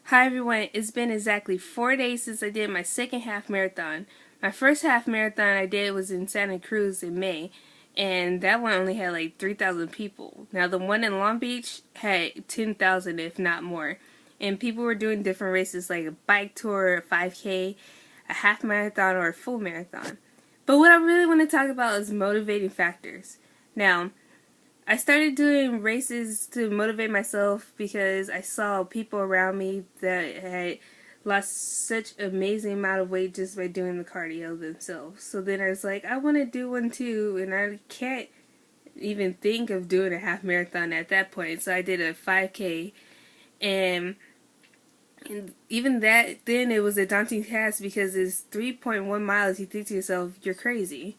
Hi everyone, it's been exactly 4 days since I did my second half marathon. My first half marathon I did was in Santa Cruz in May, and that one only had like 3,000 people. Now the one in Long Beach had 10,000 if not more. And people were doing different races like a bike tour, a 5K, a half marathon, or a full marathon. But what I really want to talk about is motivating factors. Now, I started doing races to motivate myself because I saw people around me that had lost such an amazing amount of weight just by doing the cardio themselves. So then I was like, I want to do one too, and I can't even think of doing a half marathon at that point. So I did a 5K, and even that, then it was a daunting task because it's 3.1 miles. You think to yourself, you're crazy.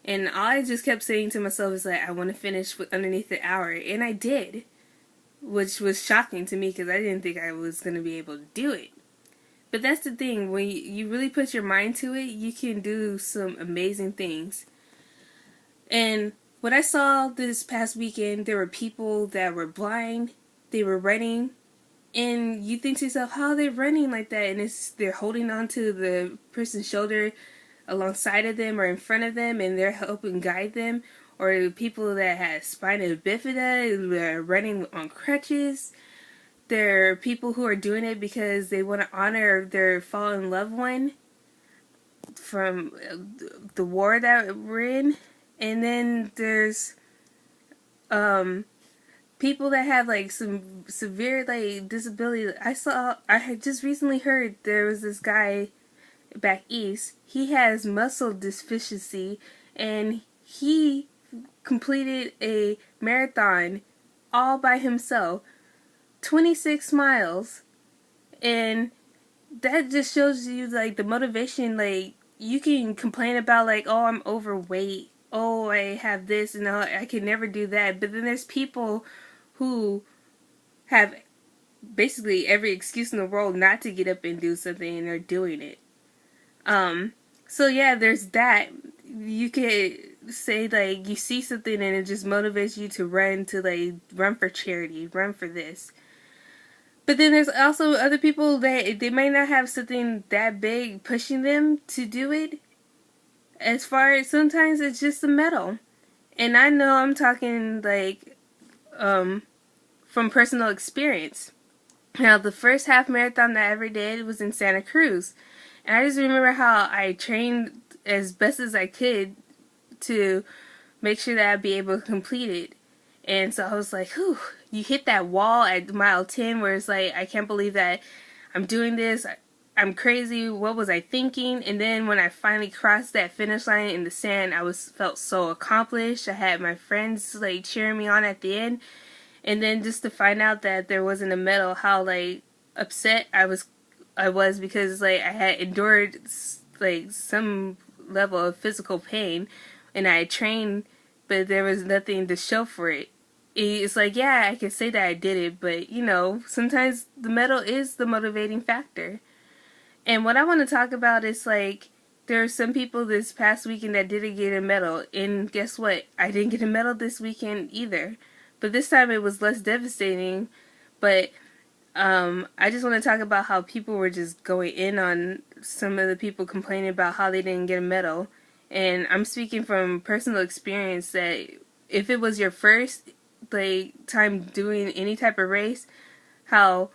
And all I just kept saying to myself is like, I want to finish with underneath the hour. And I did, which was shocking to me because I didn't think I was going to be able to do it. But that's the thing, when you really put your mind to it, you can do some amazing things. And what I saw this past weekend, there were people that were blind, they were running, and you think to yourself, how are they running like that? And they're holding on to the person's shoulder alongside of them or in front of them, and they're helping guide them. Or people that have spina bifida, they're running on crutches. There are people who are doing it because they want to honor their fallen loved one from the war that we're in. And then there's people that have like some severe like disability. I had just recently heard there was this guy back east. He has muscle deficiency, and he completed a marathon all by himself, 26 miles. And that just shows you like the motivation. Like, you can complain about like, oh, I'm overweight, oh, I have this, and oh, I can never do that. But then there's people who have basically every excuse in the world not to get up and do something, and they're doing it. So yeah, there's that. You could say like you see something and it just motivates you to run for charity, run for this. But then there's also other people that they might not have something that big pushing them to do it. As far as sometimes it's just the medal. And I know I'm talking like from personal experience. Now, the first half marathon that I ever did was in Santa Cruz. And I just remember how I trained as best as I could to make sure that I'd be able to complete it. And so I was like, whew, you hit that wall at mile 10 where it's like, I can't believe that I'm doing this. I'm crazy. What was I thinking? And then when I finally crossed that finish line in the sand, felt so accomplished. I had my friends like cheering me on at the end. And then just to find out that there wasn't a medal, how like upset I was because like I had endured like some level of physical pain, and I had trained, but there was nothing to show for it. It's like, yeah, I can say that I did it, but you know, sometimes the medal is the motivating factor. And what I want to talk about is like, there are some people this past weekend that didn't get a medal, and guess what? I didn't get a medal this weekend either. But this time it was less devastating. But I just want to talk about how people were just going in on some of the people complaining about how they didn't get a medal. And I'm speaking from personal experience that if it was your first like time doing any type of race, how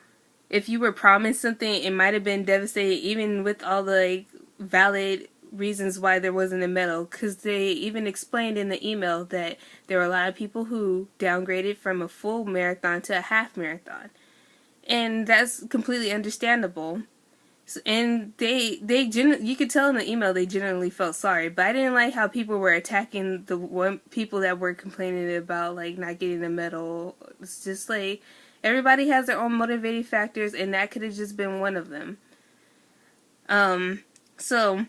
if you were promised something, it might have been devastating even with all the like valid reasons why there wasn't a medal, because they even explained in the email that there were a lot of people who downgraded from a full marathon to a half marathon. And that's completely understandable. And you could tell in the email they genuinely felt sorry. But I didn't like how people were attacking the people that were complaining about like not getting a medal. It's just like everybody has their own motivating factors, and that could have just been one of them. So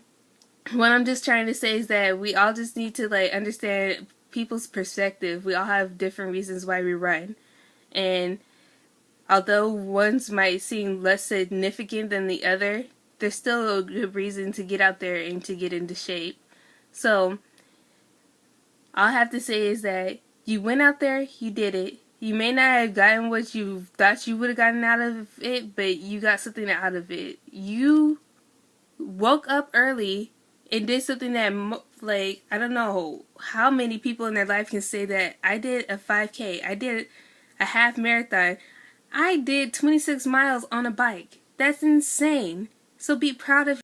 what I'm just trying to say is that we all just need to like understand people's perspective. We all have different reasons why we run, and although ones might seem less significant than the other, there's still a good reason to get out there and to get into shape. So all I have to say is that you went out there, you did it, You may not have gotten what you thought you would have gotten out of it, but you got something out of it. You woke up early and did something that, like, I don't know how many people in their life can say that I did a 5K, I did a half marathon, I did 26 miles on a bike. That's insane. So be proud of